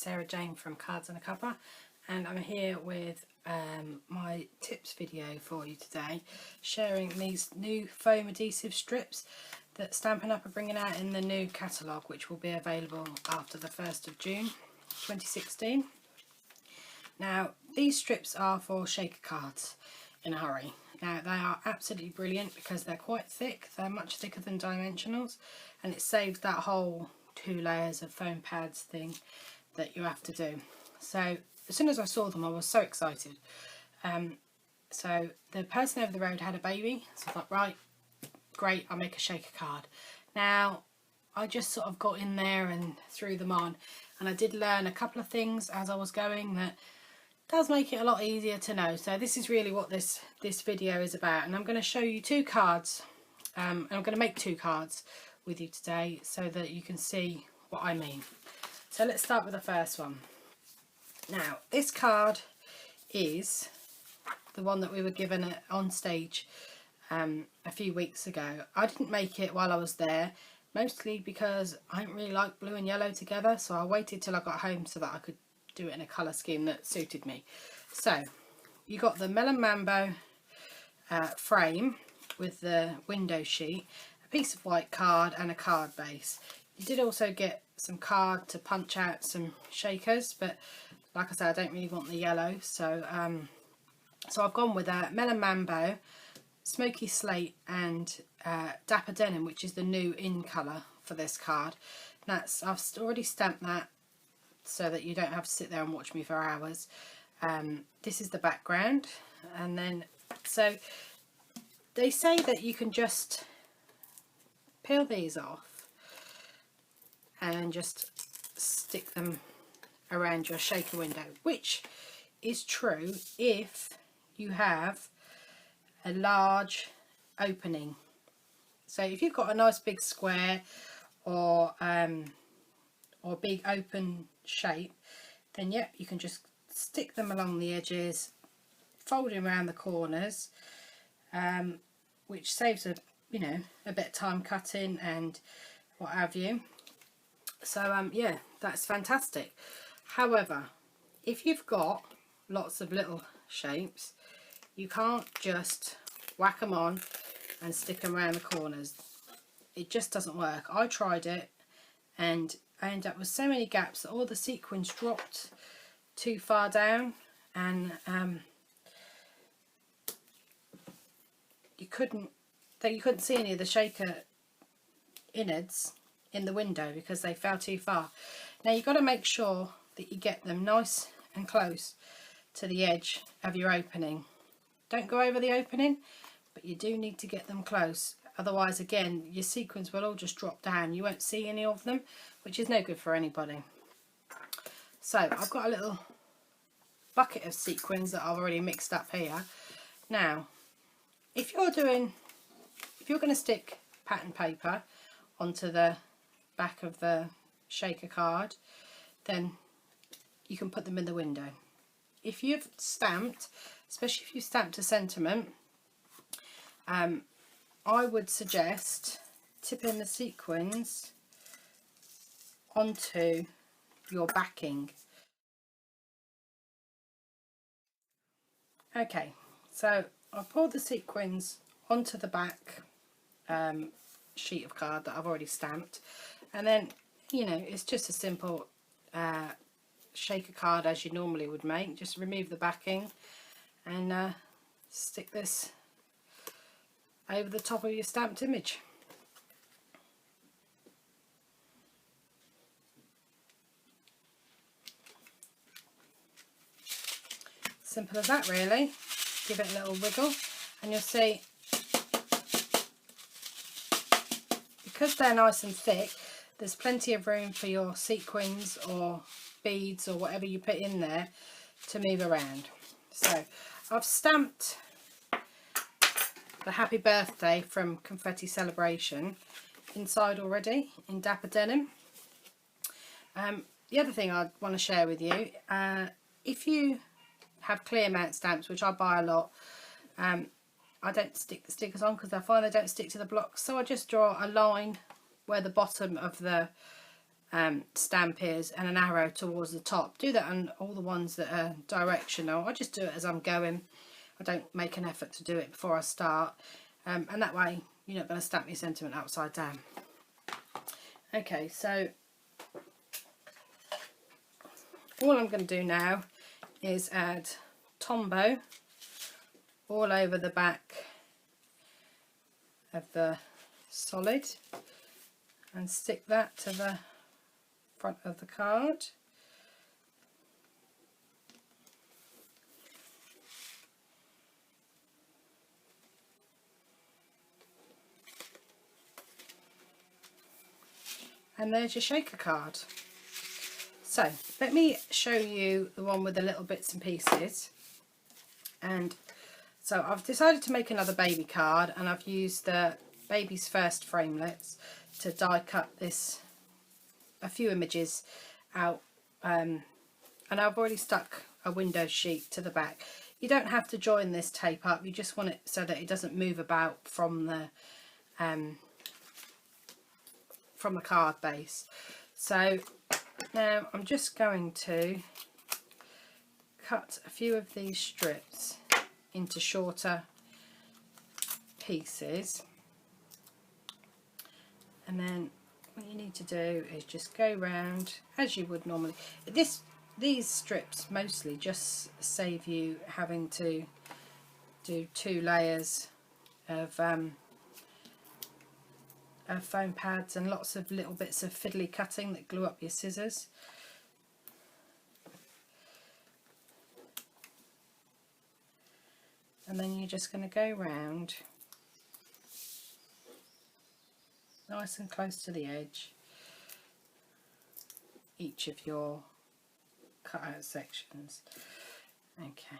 Sarah Jane from Cards and a Cuppa, and I'm here with my tips video for you today, sharing these new foam adhesive strips that Stampin' Up! Are bringing out in the new catalogue, which will be available after the 1st of June 2016. Now, these strips are for shaker cards in a hurry. Now, they are absolutely brilliant because they're quite thick. They're much thicker than dimensionals, and it saves that whole 2 layers of foam pads thing that you have to do. So as soon as I saw them, I was so excited. So the person over the road had a baby, so I thought, right, great, I'll make a shaker card. Now, I just sort of got in there and threw them on, and I did learn a couple of things as I was going that does make it a lot easier to know. So this is really what this video is about, and I'm going to show you 2 cards. And I'm going to make 2 cards with you today so that you can see what I mean. So let's start with the first one. Now, this card is the one that we were given on stage a few weeks ago. I didn't make it while I was there, mostly because I don't really like blue and yellow together, so I waited till I got home so that I could do it in a colour scheme that suited me. So you got the Melon Mambo frame with the window sheet, a piece of white card and a card base. You did also get some card to punch out some shakers, but like I said, I don't really want the yellow, so so I've gone with a Melon Mambo, Smoky Slate and Dapper Denim, which is the new in colour for this card. That's, I've already stamped that so that you don't have to sit there and watch me for hours. This is the background, and then so they say that you can just peel these off and just stick them around your shaker window, which is true if you have a large opening. So if you've got a nice big square or big open shape, then yep, you can just stick them along the edges, folding around the corners, which saves a bit of time cutting and what have you. So yeah, that's fantastic. However, if you've got lots of little shapes, you can't just whack them on and stick them around the corners. It just doesn't work. I tried it and I ended up with so many gaps that all the sequins dropped too far down, and you couldn't see any of the shaker innards in the window because they fell too far. Now you've got to make sure that you get them nice and close to the edge of your opening. Don't go over the opening, but you do need to get them close. Otherwise, again, your sequins will all just drop down. You won't see any of them, which is no good for anybody. So I've got a little bucket of sequins that I've already mixed up here. Now, if you're going to stick pattern paper onto the back of the shaker card, then you can put them in the window. If you've stamped, especially if you stamped a sentiment, I would suggest tipping the sequins onto your backing. Okay, so I've poured the sequins onto the back sheet of card that I've already stamped, and then it's just a simple shaker card as you normally would make. Just remove the backing and stick this over the top of your stamped image. Simple as that, really. Give it a little wiggle and you'll see, because they're nice and thick, there's plenty of room for your sequins or beads or whatever you put in there to move around. So I've stamped the happy birthday from Confetti Celebration inside already in Dapper Denim. The other thing I want to share with you, if you have clear mount stamps, which I buy a lot, I don't stick the stickers on because I find they don't stick to the blocks, so I just draw a line where the bottom of the stamp is and an arrow towards the top. Do that on all the ones that are directional. I just do it as I'm going. I don't make an effort to do it before I start, and that way you're not going to stamp your sentiment upside down. Okay, so all I'm going to do now is add Tombow all over the back of the solid and stick that to the front of the card. And there's your shaker card. So let me show you the one with the little bits and pieces. And so I've decided to make another baby card, and I've used the Baby's First framelits to die cut a few images out, and I've already stuck a window sheet to the back. You don't have to join this tape up, you just want it so that it doesn't move about from the card base. So now I'm just going to cut a few of these strips into shorter pieces, and then what you need to do is just go round as you would normally. These strips mostly just save you having to do 2 layers of foam pads and lots of little bits of fiddly cutting that glue up your scissors. And then you're just going to go round nice and close to the edge each of your cut out sections. Okay.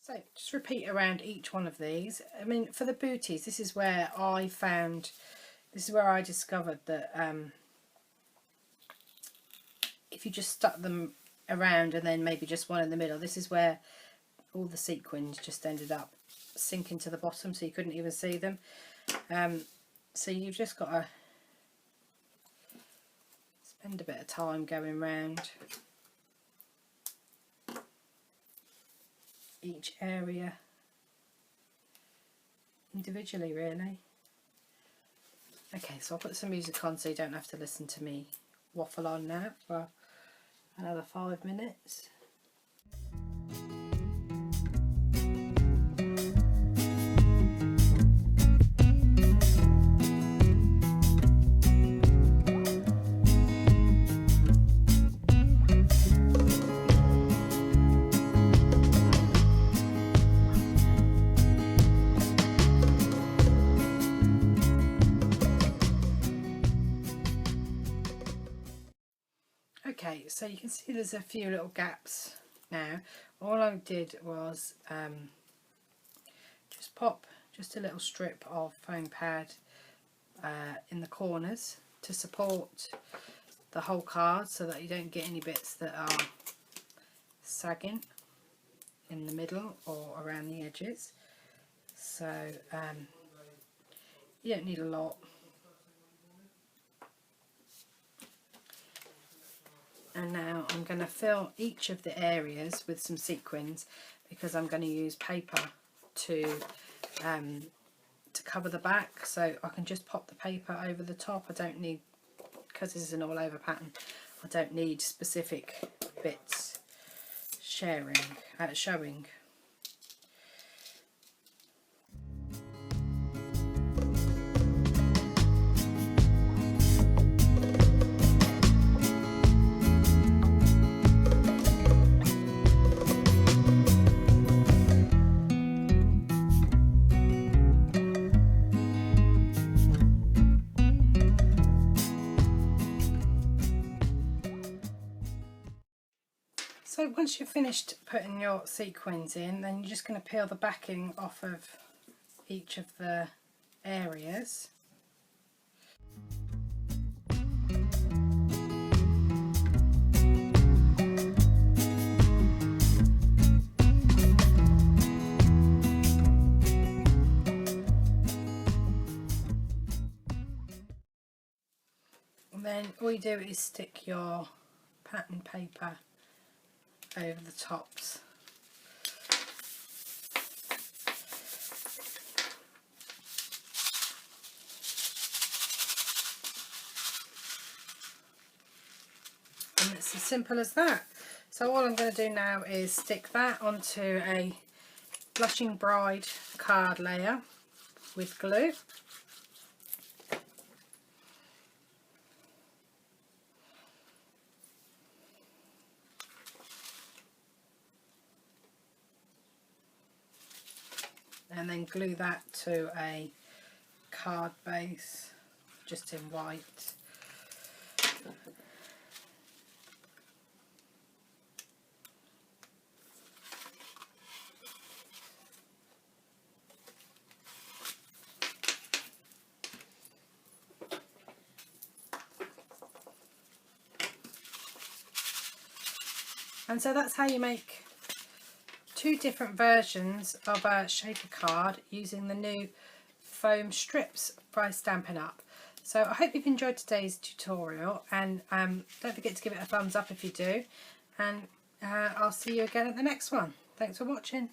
So just repeat around each one of these. I mean, for the booties, this is where I discovered that if you just stuck them around and then maybe just one in the middle, this is where all the sequins just ended up sinking to the bottom, so you couldn't even see them. So you've just got to spend a bit of time going round each area individually, really. Okay, so I'll put some music on so you don't have to listen to me waffle on now for another 5 minutes. Okay, so you can see there's a few little gaps now. All I did was just pop just a little strip of foam pad in the corners to support the whole card so that you don't get any bits that are sagging in the middle or around the edges. So you don't need a lot. And now I'm going to fill each of the areas with some sequins, because I'm going to use paper to cover the back. So I can just pop the paper over the top. I don't need, because this is an all over pattern, I don't need specific bits showing. So once you've finished putting your sequins in, then you're just going to peel the backing off of each of the areas. then all you do is stick your pattern paper over the tops. And it's as simple as that. So all I'm going to do now is stick that onto a Blushing Bride card layer with glue. And then glue that to a card base just in white. And so that's how you make two different versions of a shaker card using the new foam strips by Stampin' Up. So I hope you've enjoyed today's tutorial, and don't forget to give it a thumbs up if you do, and I'll see you again at the next one. Thanks for watching.